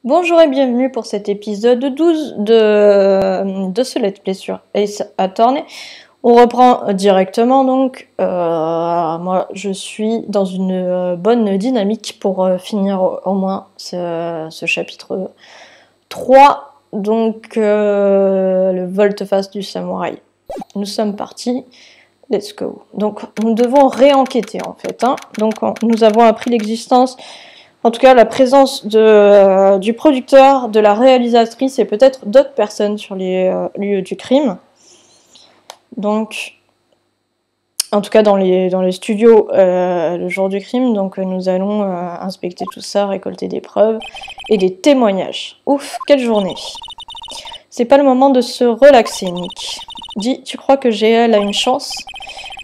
Bonjour et bienvenue pour cet épisode 12 de ce Let's Play sur Ace Attorney. On reprend directement donc. Moi je suis dans une bonne dynamique pour finir au moins ce chapitre 3. Donc le volte-face du samouraï. Nous sommes partis. Let's go. Donc nous devons réenquêter en fait. Donc nous avons appris l'existence... En tout cas, la présence du producteur, de la réalisatrice et peut-être d'autres personnes sur les lieux du crime. Donc, en tout cas dans les studios le jour du crime. Donc nous allons inspecter tout ça, récolter des preuves et des témoignages. Ouf, quelle journée. C'est pas le moment de se relaxer, Nick. Dis, tu crois que GL a une chance ?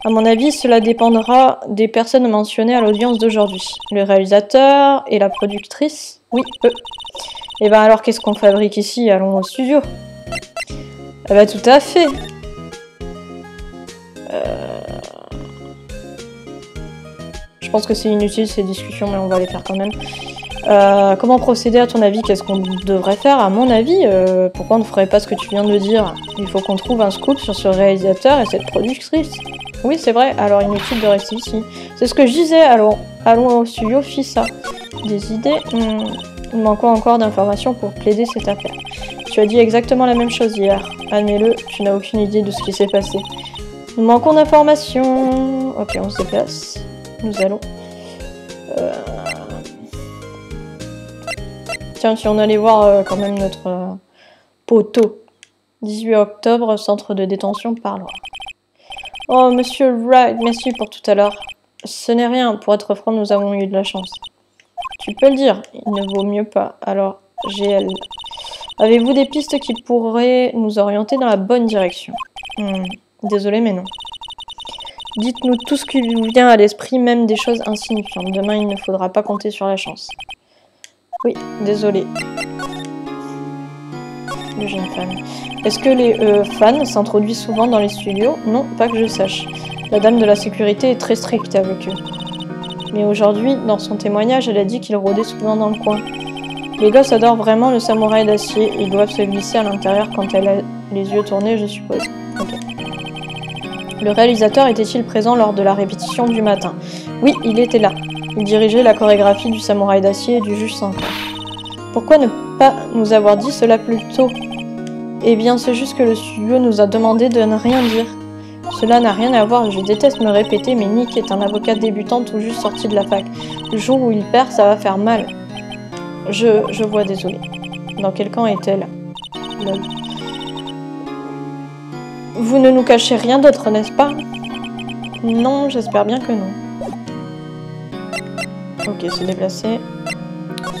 À mon avis, cela dépendra des personnes mentionnées à l'audience d'aujourd'hui. Le réalisateur et la productrice ? Oui, eux. Et ben alors, qu'est-ce qu'on fabrique ici ? Allons au studio. Eh ben tout à fait. Je pense que c'est inutile ces discussions, mais on va les faire quand même. Comment procéder à ton avis? Qu'est-ce qu'on devrait faire? À mon avis, pourquoi on ne ferait pas ce que tu viens de dire? Il faut qu'on trouve un scoop sur ce réalisateur et cette productrice. Oui, c'est vrai, alors inutile de rester ici. C'est ce que je disais, alors allons au studio FISA. Des idées? Il manque encore d'informations pour plaider cette affaire. Tu as dit exactement la même chose hier. Admets-le, tu n'as aucune idée de ce qui s'est passé. Nous manquons d'informations. Ok, on se déplace. Nous allons... Tiens, si on allait voir quand même notre poteau. 18 octobre, centre de détention Parloir. Oh, monsieur Wright, merci pour tout à l'heure. Ce n'est rien, pour être franc, nous avons eu de la chance. Tu peux le dire, il ne vaut mieux pas. Alors, GL. Avez-vous des pistes qui pourraient nous orienter dans la bonne direction? Désolé, mais non. Dites-nous tout ce qui vous vient à l'esprit, même des choses insignifiantes. Demain, il ne faudra pas compter sur la chance. Oui, désolé. Le jeune fan. Est-ce que les fans s'introduisent souvent dans les studios? Non, pas que je sache. La dame de la sécurité est très stricte avec eux. Mais aujourd'hui, dans son témoignage, elle a dit qu'il rôdait souvent dans le coin. Les gosses adorent vraiment le samouraï d'acier. Ils doivent se glisser à l'intérieur quand elle a les yeux tournés, je suppose. Okay. Le réalisateur était-il présent lors de la répétition du matin? Oui, il était là. Il dirigeait la chorégraphie du samouraï d'acier et du juge Sanka. Pourquoi ne pas nous avoir dit cela plus tôt? Eh bien, c'est juste que le studio nous a demandé de ne rien dire. Cela n'a rien à voir, je déteste me répéter, mais Nick est un avocat débutant tout juste sorti de la fac. Le jour où il perd, ça va faire mal. Je vois, désolé. Dans quel camp est-elle? Vous ne nous cachez rien d'autre, n'est-ce pas? Non, j'espère bien que non. Ok, c'est déplacé.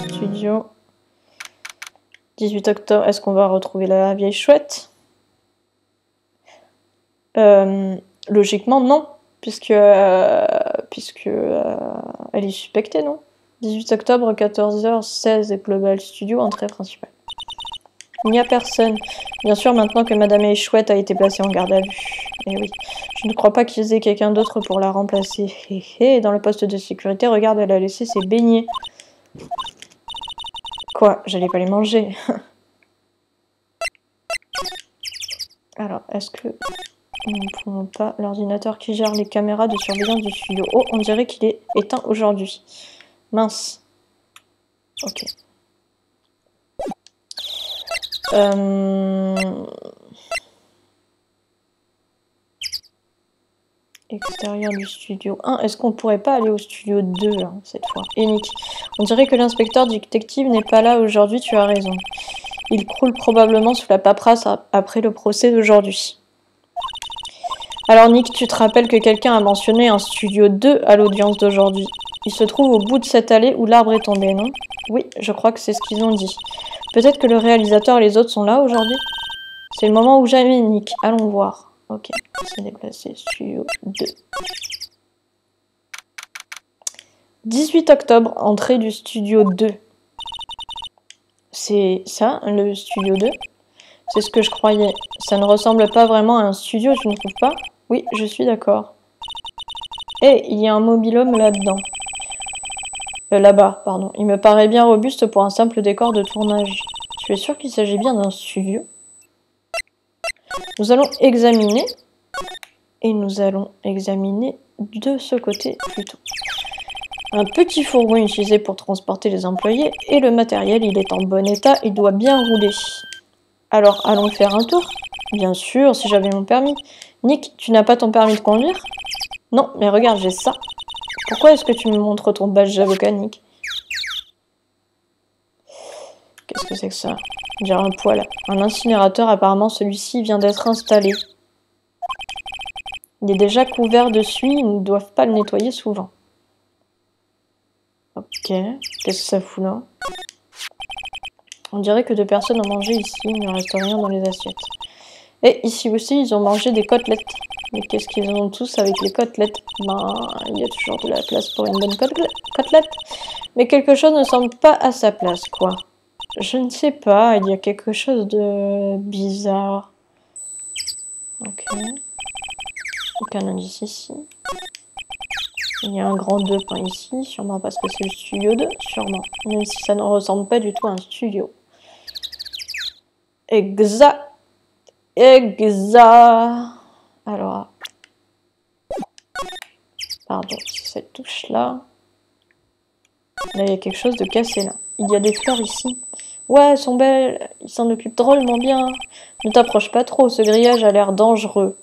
Studio. 18 octobre, est-ce qu'on va retrouver la vieille chouette? Logiquement, non. Puisque elle est suspectée, non? 18 octobre, 14h16, Global Studio, entrée principale. Il n'y a personne. Bien sûr, maintenant que Madame Échouette a été placée en garde à vue. Eh oui, je ne crois pas qu'ils aient quelqu'un d'autre pour la remplacer. Et dans le poste de sécurité, regarde, elle a laissé ses beignets. Quoi? J'allais pas les manger. Alors, est-ce que nous ne pouvons pas... L'ordinateur qui gère les caméras de surveillance du studio. Oh, on dirait qu'il est éteint aujourd'hui. Mince. Ok. Extérieur du studio 1. Est-ce qu'on pourrait pas aller au studio 2 là, cette fois? Et Nick, on dirait que l'inspecteur détective n'est pas là aujourd'hui, tu as raison. Il croule probablement sous la paperasse après le procès d'aujourd'hui. Alors Nick, tu te rappelles que quelqu'un a mentionné un studio 2 à l'audience d'aujourd'hui. Il se trouve au bout de cette allée où l'arbre est tombé, non? Oui, je crois que c'est ce qu'ils ont dit. Peut-être que le réalisateur et les autres sont là aujourd'hui? C'est le moment où jamais, Nick. Allons voir. Ok, c'est déplacé. Studio 2. 18 octobre, entrée du studio 2. C'est ça, le studio 2? C'est ce que je croyais. Ça ne ressemble pas vraiment à un studio, tu ne trouves pas? Oui, je suis d'accord. Et il y a un mobil-home là-dedans. Là-bas, pardon. Il me paraît bien robuste pour un simple décor de tournage. Tu es sûr qu'il s'agit bien d'un studio? Nous allons examiner. Et nous allons examiner de ce côté plutôt. Un petit fourgon utilisé pour transporter les employés et le matériel, il est en bon état, il doit bien rouler. Alors, allons faire un tour? Bien sûr, si j'avais mon permis. Nick, tu n'as pas ton permis de conduire? Non, mais regarde, j'ai ça. Pourquoi est-ce que tu me montres ton badge d'avocat, Nick? Qu'est-ce que c'est que ça? On dirait un poêle. Un incinérateur, apparemment celui-ci vient d'être installé. Il est déjà couvert de suie, ils ne doivent pas le nettoyer souvent. Ok, qu'est-ce que ça fout là? On dirait que 2 personnes ont mangé ici, il ne reste rien dans les assiettes. Et ici aussi, ils ont mangé des côtelettes. Mais qu'est-ce qu'ils ont tous avec les côtelettes? Ben, il y a toujours de la place pour une bonne côtelette. Mais quelque chose ne semble pas à sa place, quoi. Je ne sais pas, il y a quelque chose de bizarre. Ok. Aucun indice ici. Il y a un grand 2 points ici, sûrement parce que c'est le studio 2, sûrement. Même si ça ne ressemble pas du tout à un studio. Exact. Alors, pardon, c'est cette touche-là. Là, il y a quelque chose de cassé, là. Il y a des fleurs ici. Ouais, elles sont belles. Ils s'en occupent drôlement bien. Ne t'approche pas trop, ce grillage a l'air dangereux.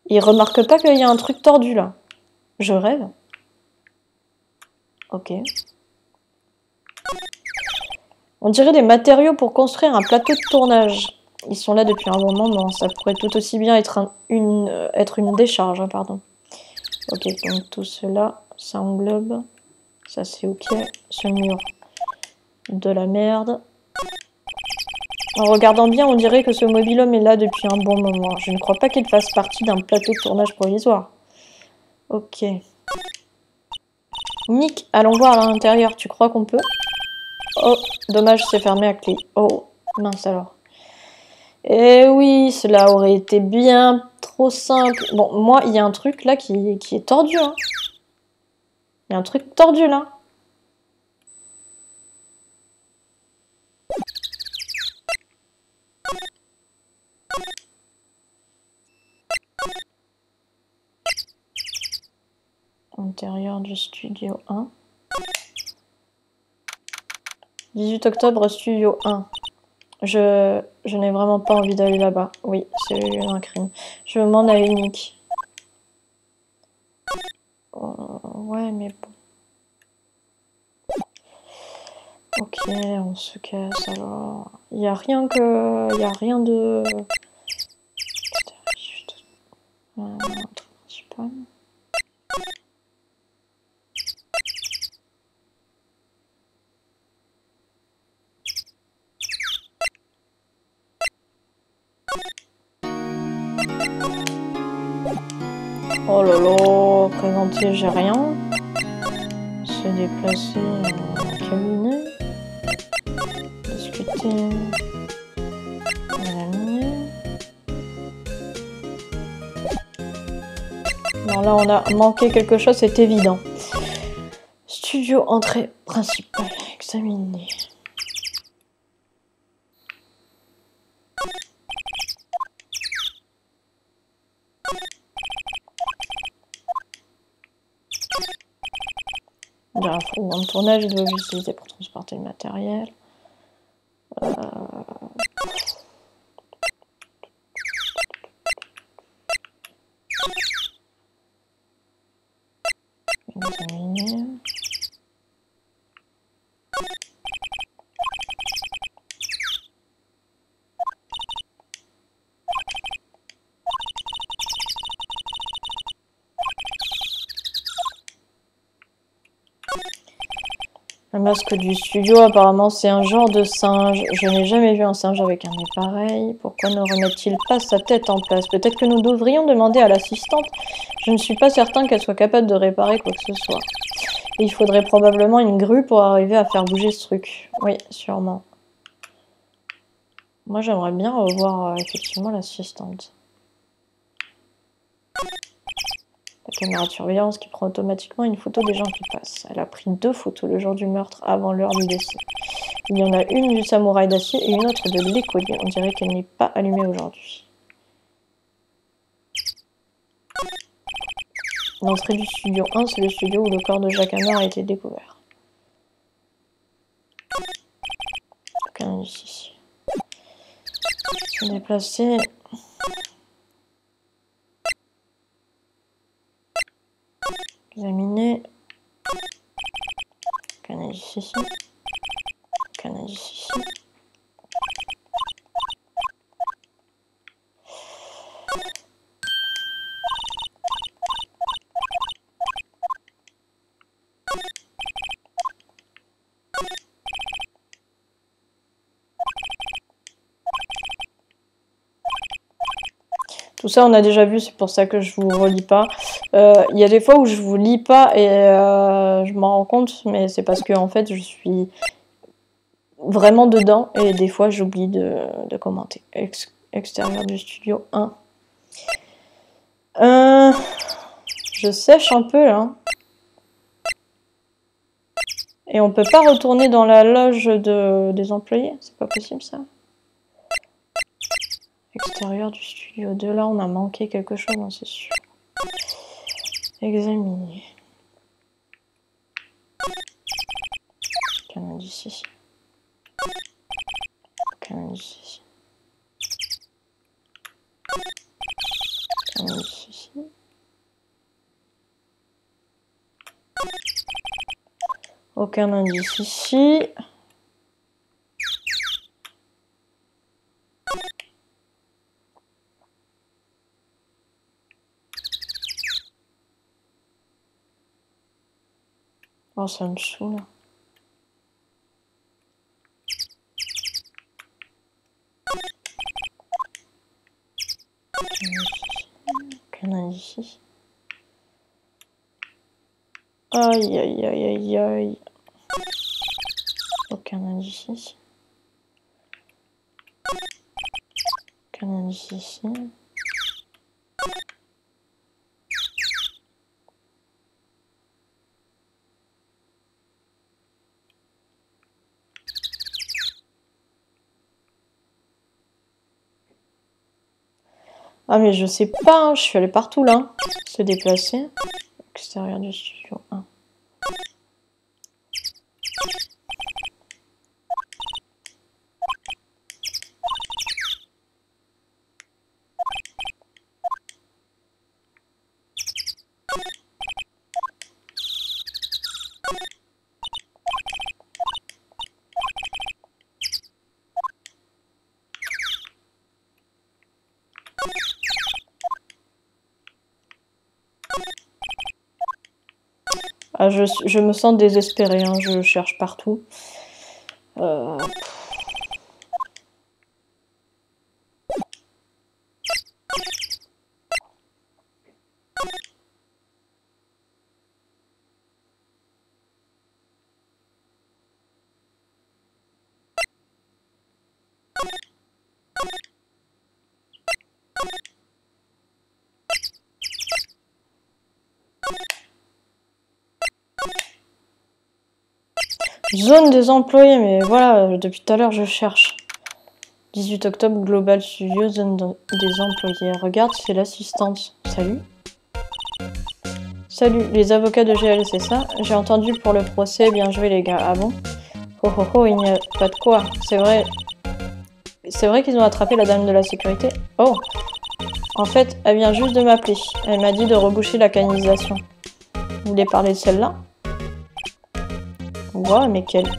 Il remarque pas qu'il y a un truc tordu, là. Je rêve. Ok. On dirait des matériaux pour construire un plateau de tournage. Ils sont là depuis un bon moment. Ça pourrait tout aussi bien être une décharge, hein, pardon. Ok, donc tout cela, ça englobe. Ça c'est ok. Ce mur de la merde. En regardant bien, on dirait que ce mobil-homme est là depuis un bon moment. Je ne crois pas qu'il fasse partie d'un plateau de tournage provisoire. Ok. Nick, allons voir à l'intérieur. Tu crois qu'on peut? Oh, dommage, c'est fermé à clé. Oh, mince alors. Eh oui, cela aurait été bien trop simple. Bon, moi, il y a un truc là qui est tordu. Hein. Il y a un truc tordu là. Intérieur du studio 1. 18 octobre, studio 1. Je n'ai vraiment pas envie d'aller là-bas. Oui, c'est un crime. Je me demande à unique. Ouais, mais bon. Ok, on se casse alors. Il n'y a rien que... Il n'y a rien de... Principal. Oh là là, présenter, j'ai rien. Se déplacer en cabinet. Discuter. Non, là on a manqué quelque chose, c'est évident. Studio, entrée principale, examiner. Il y a un fourgon de tournage, il doit l'utiliser pour transporter le matériel. Examiner. Le masque du studio, apparemment, c'est un genre de singe. Je n'ai jamais vu un singe avec un nez pareil. Pourquoi ne remet-il pas sa tête en place? Peut-être que nous devrions demander à l'assistante. Je ne suis pas certain qu'elle soit capable de réparer quoi que ce soit. Et il faudrait probablement une grue pour arriver à faire bouger ce truc. Oui, sûrement. Moi, j'aimerais bien revoir effectivement l'assistante. La caméra de surveillance qui prend automatiquement une photo des gens qui passent. Elle a pris 2 photos le jour du meurtre avant l'heure du décès. Il y en a une du samouraï d'acier et une autre de l'écolier. On dirait qu'elle n'est pas allumée aujourd'hui. L'entrée du studio 1, c'est le studio où le corps de Jack Hammer a été découvert. Aucun indice ici. Se déplacer. Examiner. Aucun indice ici. Aucun indice ici. Tout ça, on a déjà vu, c'est pour ça que je vous relis pas. Il y a des fois où je vous lis pas et je m'en rends compte, mais c'est parce que en fait, je suis vraiment dedans et des fois, j'oublie de commenter. Extérieur du studio 1. Je sèche un peu là. Et on peut pas retourner dans la loge des employés, c'est pas possible ça. Extérieur du studio 2, là on a manqué quelque chose, hein, c'est sûr. Examiner. Aucun indice ici. Aucun indice ici. Aucun indice ici. Aucun indice ici. Oh, ça me saoule. Aucun indice ici. Aïe, aïe, aïe, aïe, aïe. Aucun indice ici. Aucun indice ici. Ah mais je sais pas, hein, je suis allée partout là. Se déplacer. Extérieur du studio 1. Ah, je me sens désespérée, hein, je cherche partout. Zone des employés, mais voilà, depuis tout à l'heure je cherche. 18 octobre, Global Studio, zone des employés. Regarde, c'est l'assistante. Salut. Salut, les avocats de GL, c'est ça? J'ai entendu pour le procès, bien joué les gars. Ah bon? Oh oh oh, il n'y a pas de quoi. C'est vrai. C'est vrai qu'ils ont attrapé la dame de la sécurité? Oh. En fait, elle vient juste de m'appeler. Elle m'a dit de reboucher la canalisation. Vous voulez parler de celle-là? Ouais, mais quelle...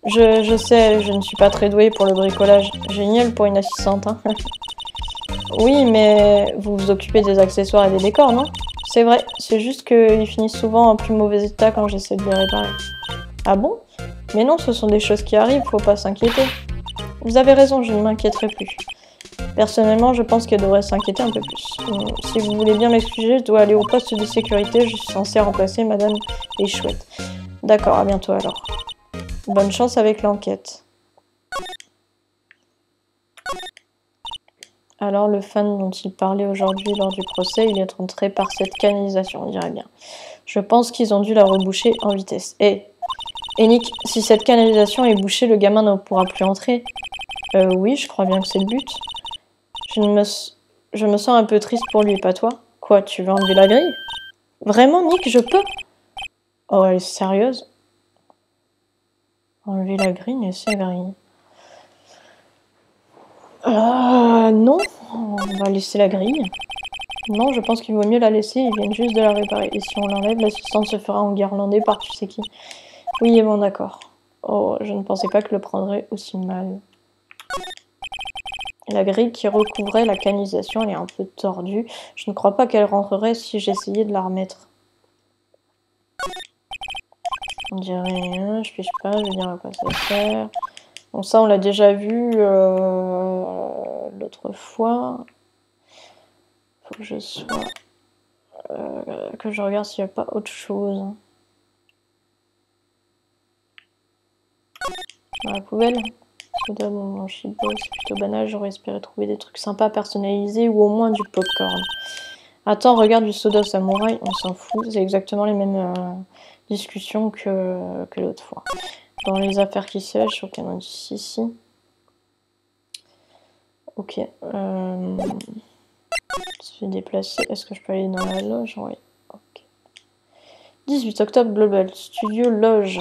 Je sais, je ne suis pas très douée pour le bricolage. Génial pour une assistante, hein. Oui, mais vous vous occupez des accessoires et des décors, non? C'est vrai, c'est juste qu'ils finissent souvent en plus mauvais état quand j'essaie de les réparer. Ah bon? Mais non, ce sont des choses qui arrivent, faut pas s'inquiéter. Vous avez raison, je ne m'inquiéterai plus. Personnellement, je pense qu'elle devrait s'inquiéter un peu plus. Si vous voulez bien m'excuser, je dois aller au poste de sécurité, je suis censée remplacer Madame les Chouettes. D'accord, à bientôt alors. Bonne chance avec l'enquête. Alors, le fan dont il parlait aujourd'hui lors du procès, il est entré par cette canalisation, on dirait bien. Je pense qu'ils ont dû la reboucher en vitesse. Et Nick, si cette canalisation est bouchée, le gamin ne pourra plus entrer. Oui, je crois bien que c'est le but. Je me sens un peu triste pour lui, pas toi? Quoi, tu veux enlever la grille? Vraiment, Nick, je peux? Oh, elle est sérieuse? Enlever la grille, mais c'est grille. Non, on va laisser la grille. Non, je pense qu'il vaut mieux la laisser, ils viennent juste de la réparer. Et si on l'enlève, l'assistante se fera enguirlander par tu sais qui. Oui, bon, d'accord. Oh, je ne pensais pas que le prendrait aussi mal. La grille qui recouvrait la canalisation, elle est un peu tordue. Je ne crois pas qu'elle rentrerait si j'essayais de la remettre. On dirait rien, je piche pas, je veux dire à quoi ça sert. Bon, ça, on l'a déjà vu l'autre fois. Faut que je sois... que je regarde s'il n'y a pas autre chose. Dans la poubelle. Soda, mon shitbox, c'est plutôt banal. J'aurais espéré trouver des trucs sympas personnalisés ou au moins du popcorn. Attends, regarde du soda samouraï, on s'en fout. C'est exactement les mêmes discussions que l'autre fois. Dans les affaires qui sèchent, aucun indice ici. Ok. Se fait déplacer. Est-ce que je peux aller dans la loge? Oui. Ok. 18 octobre Global. Studio Loge.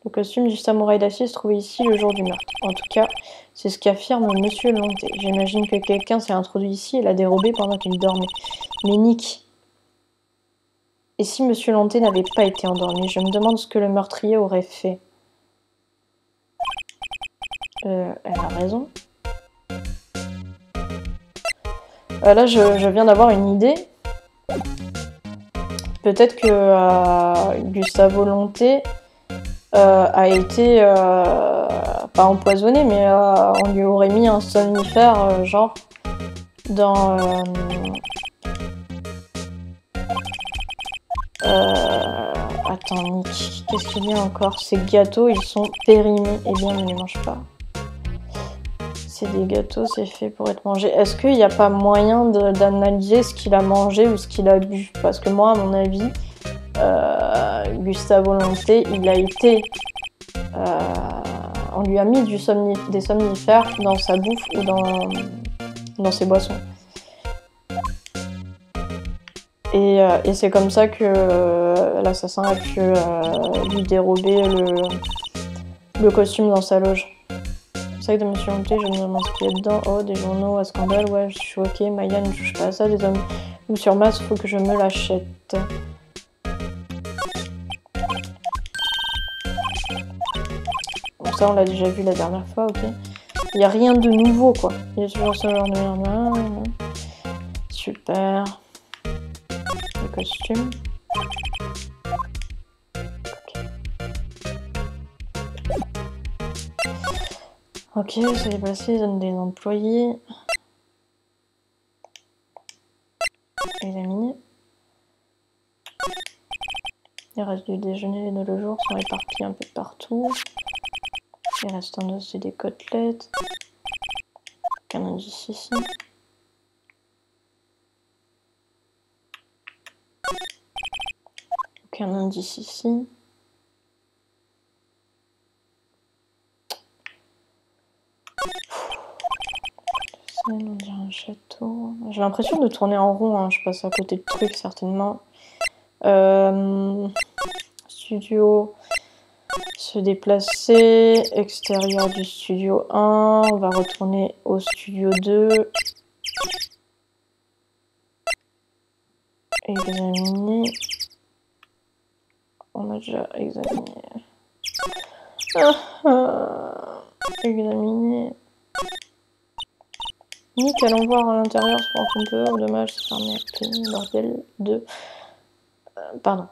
Le costume du samouraï d'acier se trouvait ici le jour du meurtre. En tout cas, c'est ce qu'affirme Monsieur Lonté. J'imagine que quelqu'un s'est introduit ici et l'a dérobé pendant qu'il dormait. Mais Nick... Et si Monsieur Lonté n'avait pas été endormi? Je me demande ce que le meurtrier aurait fait. Elle a raison. Là, je viens d'avoir une idée. Peut-être que Gustavo Lonté a été pas empoisonné, mais on lui aurait mis un somnifère, genre dans attends, Nick, qu'est-ce qu'il y a encore? Ces gâteaux, ils sont périmés. Eh bien, ne les mange pas. C'est des gâteaux, c'est fait pour être mangé. Est-ce qu'il n'y a pas moyen d'analyser ce qu'il a mangé ou ce qu'il a bu? Parce que moi, à mon avis, Gustavo Lonté, il a été... on lui a mis des somnifères dans sa bouffe ou dans ses boissons. Et c'est comme ça que l'assassin a pu lui dérober le costume dans sa loge. Sac de Monsieur Lonté, je me demande ce qu'il y a dedans. Oh, des journaux à scandale, ouais, je suis ok. Maya ne touche pas à ça. Des hommes ou sur masse, faut que je me l'achète. Bon, ça, on l'a déjà vu la dernière fois, ok. Il n'y a rien de nouveau, quoi. Il y a toujours ce genre de merde. Super. Le costume. Ok, se déplacer, zone des employés. Examiner. Les restes du déjeuner et de le jour sont éparpillés un peu partout. Les restants d'os, c'est des côtelettes. Aucun indice ici. Aucun indice ici. On dirait un château. J'ai l'impression de tourner en rond, hein. Je passe à côté de trucs certainement. Studio, se déplacer, extérieur du studio 1, on va retourner au studio 2. Examiner. On a déjà examiné. Examiner. Nick, allons voir à l'intérieur, se prend un peu. Dommage, c'est fermé à clé. Bordel de... pardon.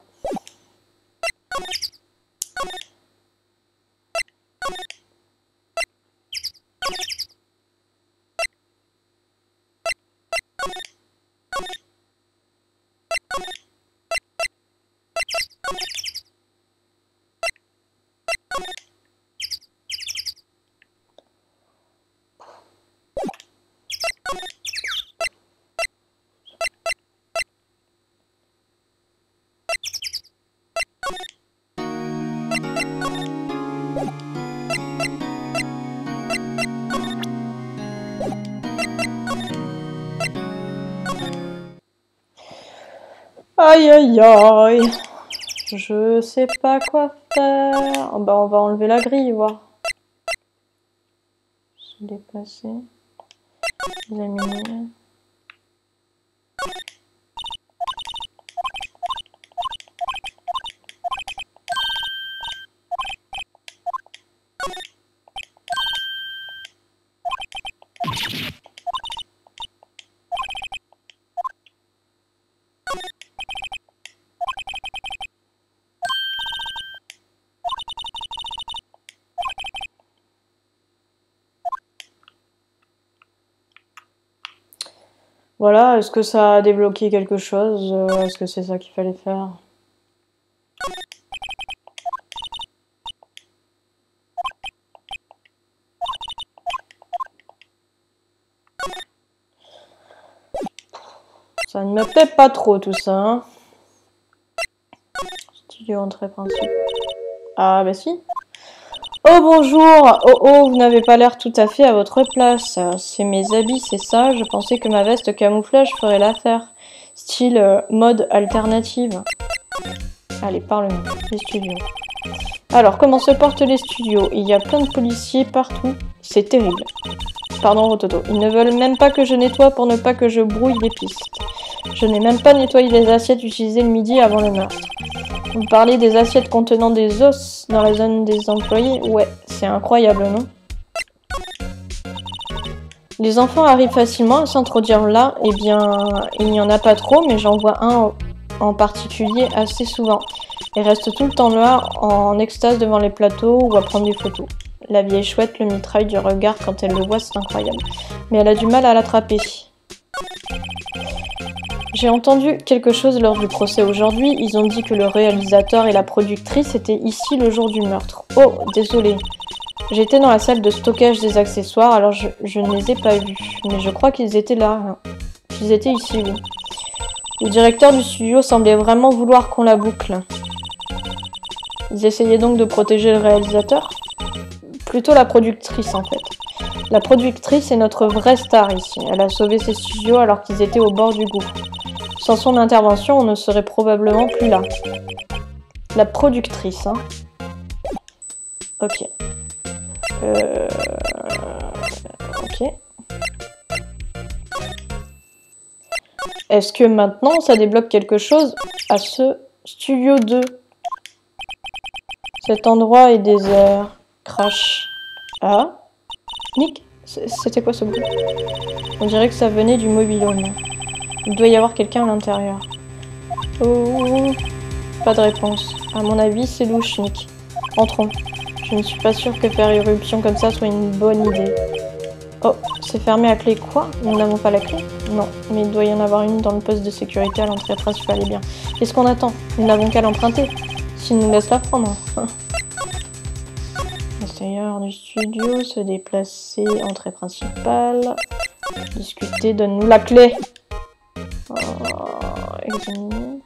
Aïe aïe aïe. Je sais pas quoi faire. Oh, bah on va enlever la grille, voir. Se déplacer. Examiner. Voilà, est-ce que ça a débloqué quelque chose? Est-ce que c'est ça qu'il fallait faire? Ça ne me plaît pas trop tout ça. Hein. Studio entrée principale. Ah bah si. Oh bonjour. Oh oh, vous n'avez pas l'air tout à fait à votre place. C'est mes habits, c'est ça. Je pensais que ma veste camouflage ferait l'affaire. Style mode alternative. Allez, parle-nous. Les studios. Alors, comment se portent les studios? Il y a plein de policiers partout. C'est terrible. Pardon, Rototo. Ils ne veulent même pas que je nettoie pour ne pas que je brouille les pistes. Je n'ai même pas nettoyé les assiettes utilisées le midi avant le meurtre. Vous parlez des assiettes contenant des os dans la zone des employés? Ouais, c'est incroyable, non? Les enfants arrivent facilement à s'introduire là. Eh bien, il n'y en a pas trop, mais j'en vois un en particulier assez souvent. Il reste tout le temps là, en extase devant les plateaux ou à prendre des photos. La vieille chouette le mitraille du regard quand elle le voit, c'est incroyable. Mais elle a du mal à l'attraper. J'ai entendu quelque chose lors du procès aujourd'hui. Ils ont dit que le réalisateur et la productrice étaient ici le jour du meurtre. Oh, désolé. J'étais dans la salle de stockage des accessoires, alors je ne les ai pas vus. Mais je crois qu'ils étaient là. Ils étaient ici, oui. Le directeur du studio semblait vraiment vouloir qu'on la boucle. Ils essayaient donc de protéger le réalisateur? Plutôt la productrice, en fait. La productrice est notre vraie star ici. Elle a sauvé ses studios alors qu'ils étaient au bord du gouffre. Sans son intervention, on ne serait probablement plus là. La productrice, hein. Ok. Ok. Est-ce que maintenant, ça débloque quelque chose à ce studio 2? Cet endroit est désert. Crash. Ah. Nick, c'était quoi ce bruit? On dirait que ça venait du mobil-home. Il doit y avoir quelqu'un à l'intérieur. Oh. Pas de réponse. À mon avis, c'est louche, Nick. Entrons. Je ne suis pas sûre que faire irruption comme ça soit une bonne idée. Oh, c'est fermé à clé. Quoi? Nous n'avons pas la clé? Non, mais il doit y en avoir une dans le poste de sécurité à l'entrée principale. Eh bien, qu'est-ce qu'on attend? Nous n'avons qu'à l'emprunter. S'il nous laisse la prendre. L'extérieur du studio, se déplacer, entrée principale. Discuter, donne-nous la clé. Oh, examiner.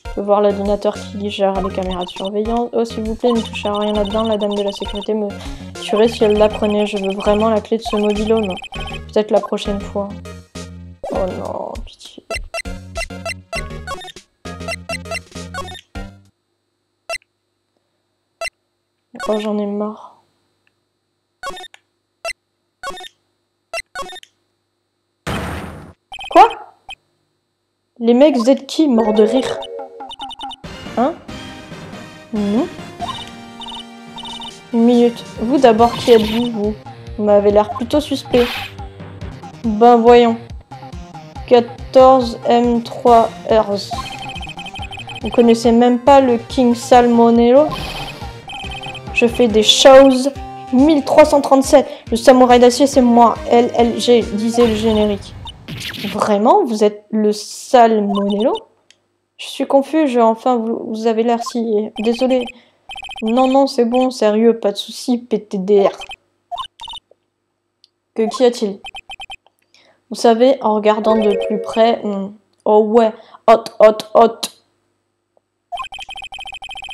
Je peux voir l'ordinateur qui gère les caméras de surveillance. Oh, s'il vous plaît, ne touchez à rien là-dedans. La dame de la sécurité me tuerait si elle l'apprenait. Je veux vraiment la clé de ce mobil-home. Peut-être la prochaine fois. Oh non, pitié. Oh, j'en ai marre. Quoi? Les mecs, vous êtes qui? Morts de rire. Hein? Non. Une minute. Vous d'abord, qui êtes-vous, vous? Vous m'avez l'air plutôt suspect. Ben voyons. 14M3Rs. Vous connaissez même pas le King Salmonello? Je fais des choses. 1337. Le samouraï d'acier, c'est moi. LLG, disait le générique. Vraiment? Vous êtes le Salmonello? Je suis confus, enfin, vous avez l'air si... Désolé. Non, non, c'est bon, sérieux, pas de soucis, PTDR. Qu'y a-t-il? Vous savez, en regardant de plus près... Oh ouais, hot, hot, hot.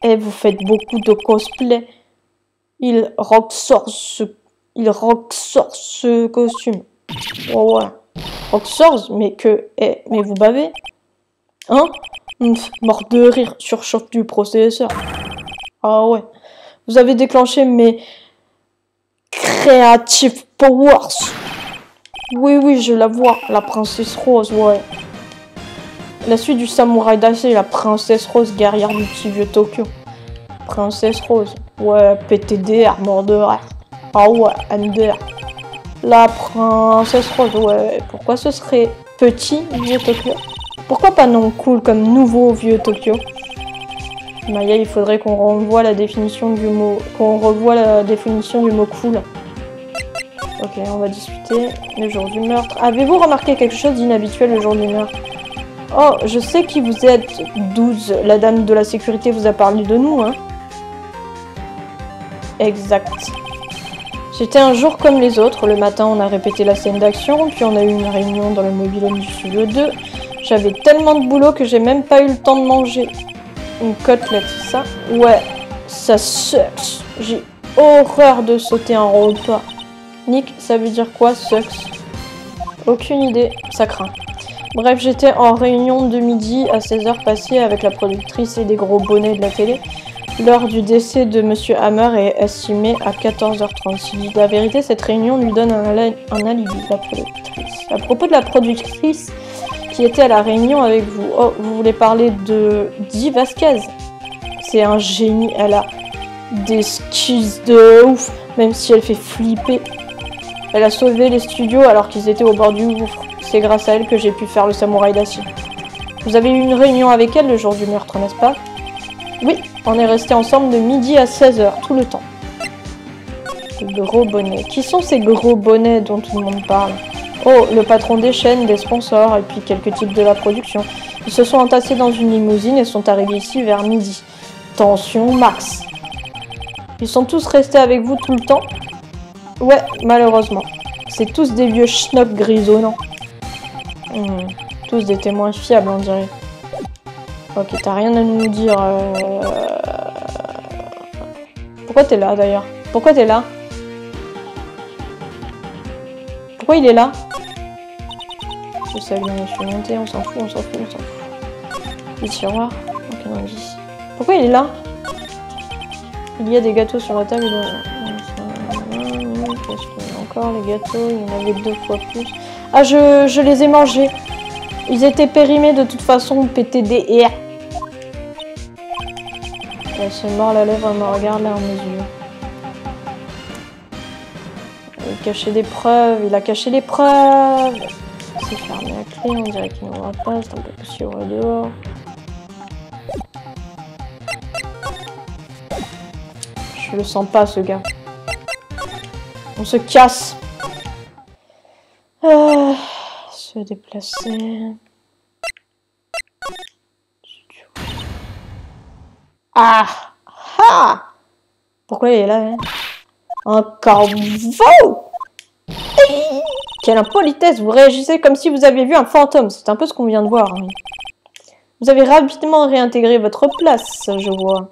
Et vous faites beaucoup de cosplay. Il rock sort ce costume. Oh ouais. Roxors, mais mais vous bavez? Hein? Mort de rire, surchauffe du processeur. Ah ouais. Vous avez déclenché mes Creative Powers. Oui, je la vois. La princesse rose, ouais. La suite du samouraï d'acier, la princesse rose, guerrière du petit vieux Tokyo. Princesse rose. Ouais, PTDR, mort de rire. Ah ouais, MDR. La princesse rose, ouais. Pourquoi ce serait petit vieux Tokyo? Pourquoi pas non cool comme nouveau vieux Tokyo? Maya, il faudrait qu'on revoie la définition du mot cool. Ok, on va discuter le jour du meurtre. Avez-vous remarqué quelque chose d'inhabituel le jour du meurtre? Oh, je sais qui vous êtes, 12. La dame de la sécurité vous a parlé de nous, hein? Exact. C'était un jour comme les autres. Le matin, on a répété la scène d'action, puis on a eu une réunion dans le mobil-home du studio 2. J'avais tellement de boulot que j'ai même pas eu le temps de manger. Une côtelette, ça? Ouais, ça sucks. J'ai horreur de sauter un repas. Nick, ça veut dire quoi, sucks? Aucune idée, ça craint. Bref, j'étais en réunion de midi à 16h passées avec la productrice et des gros bonnets de la télé. L'heure du décès de Monsieur Hammer est estimée à 14h30. Si je dis la vérité, cette réunion lui donne un alibi, la productrice. À propos de la productrice qui était à la réunion avec vous, oh, vous voulez parler de Dee Vasquez? C'est un génie, elle a des skills de ouf, même si elle fait flipper. Elle a sauvé les studios alors qu'ils étaient au bord du gouffre. C'est grâce à elle que j'ai pu faire le samouraï d'acier. Vous avez eu une réunion avec elle le jour du meurtre, n'est-ce pas? Oui, on est restés ensemble de midi à 16h, tout le temps. Les gros bonnets. Qui sont ces gros bonnets dont tout le monde parle? Oh, le patron des chaînes, des sponsors, et puis quelques types de la production. Ils se sont entassés dans une limousine et sont arrivés ici vers midi. Tension max. Ils sont tous restés avec vous tout le temps? Ouais, malheureusement. C'est tous des vieux schnocks grisonnants. Tous des témoins fiables, on dirait. Ok, t'as rien à nous dire. Pourquoi t'es là, d'ailleurs? Pourquoi t'es là? Pourquoi il est là? Je sais bien, je suis montée, on s'en fout. Les tiroirs. Ok, non, ici. Pourquoi il est là? Il y a des gâteaux sur la table. Qu'est-ce qu'il y a encore? Les gâteaux, il y en avait 2 fois plus. Ah, je les ai mangés. Ils étaient périmés de toute façon, PTDR. Elle se mord la lèvre, elle me regarde là en mes yeux. Il cachait des preuves, il a caché des preuves. C'est fermé à clé, on dirait qu'il n'aura pas, c'est un peu poussiéreux dehors. Je le sens pas, ce gars. On se casse. Se déplacer. Ah! Ah! Pourquoi il est là, hein? Un corbeau! Quelle impolitesse! Vous réagissez comme si vous aviez vu un fantôme. C'est un peu ce qu'on vient de voir. Hein. Vous avez rapidement réintégré votre place, je vois.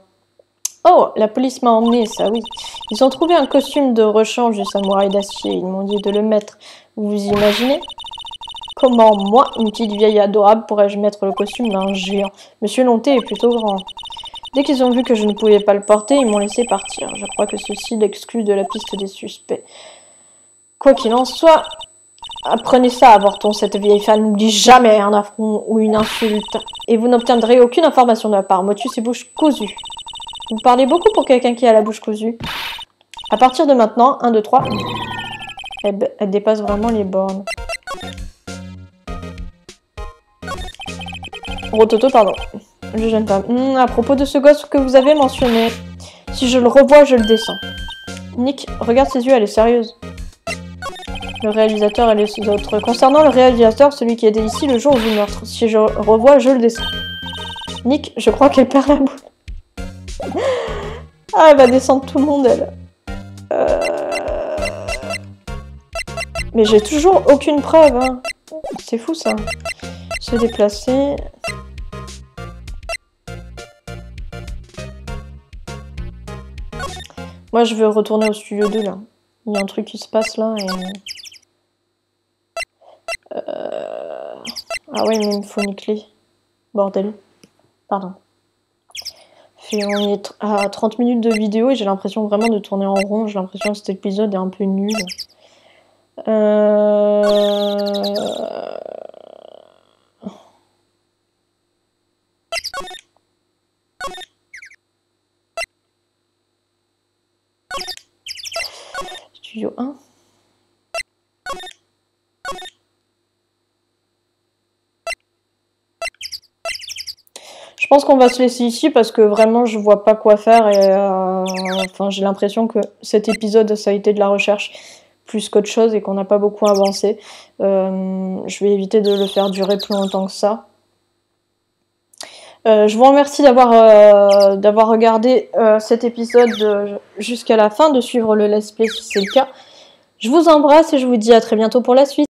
Oh, la police m'a emmené, ça oui. Ils ont trouvé un costume de rechange du samouraï d'acier. Ils m'ont dit de le mettre. Vous vous imaginez? Comment, moi, une petite vieille adorable, pourrais-je mettre le costume d'un géant? Monsieur Lonté est plutôt grand. Dès qu'ils ont vu que je ne pouvais pas le porter, ils m'ont laissé partir. Je crois que ceci l'exclut de la piste des suspects. Quoi qu'il en soit, apprenez ça, avorton. Cette vieille femme n'oublie jamais un affront ou une insulte. Et vous n'obtiendrez aucune information de la part. Motus et bouche cousue. Vous parlez beaucoup pour quelqu'un qui a la bouche cousue. À partir de maintenant, 1, 2, 3. Elle dépasse vraiment les bornes. Rototo, pardon. Le jeune femme. À propos de ce gosse que vous avez mentionné, si je le revois, je le descends. Nick, regarde ses yeux, elle est sérieuse. Le réalisateur et les autres. Concernant le réalisateur, celui qui était ici le jour du meurtre. Si je revois, je le descends. Nick, je crois qu'elle perd la boule. Ah, elle va descendre tout le monde, elle. Mais j'ai toujours aucune preuve, hein. C'est fou, ça. Se déplacer... Moi, je veux retourner au studio 2, là. Il y a un truc qui se passe, là, et... Ah ouais, mais il me faut une clé. Bordel. Pardon. On est à 30 minutes de vidéo et j'ai l'impression vraiment de tourner en rond. J'ai l'impression que cet épisode est un peu nul. Studio 1. Je pense qu'on va se laisser ici parce que vraiment je vois pas quoi faire et enfin j'ai l'impression que cet épisode ça a été de la recherche plus qu'autre chose et qu'on n'a pas beaucoup avancé. Je vais éviter de le faire durer plus longtemps que ça. Je vous remercie d'avoir regardé cet épisode jusqu'à la fin, de suivre le let's play si c'est le cas. Je vous embrasse et je vous dis à très bientôt pour la suite.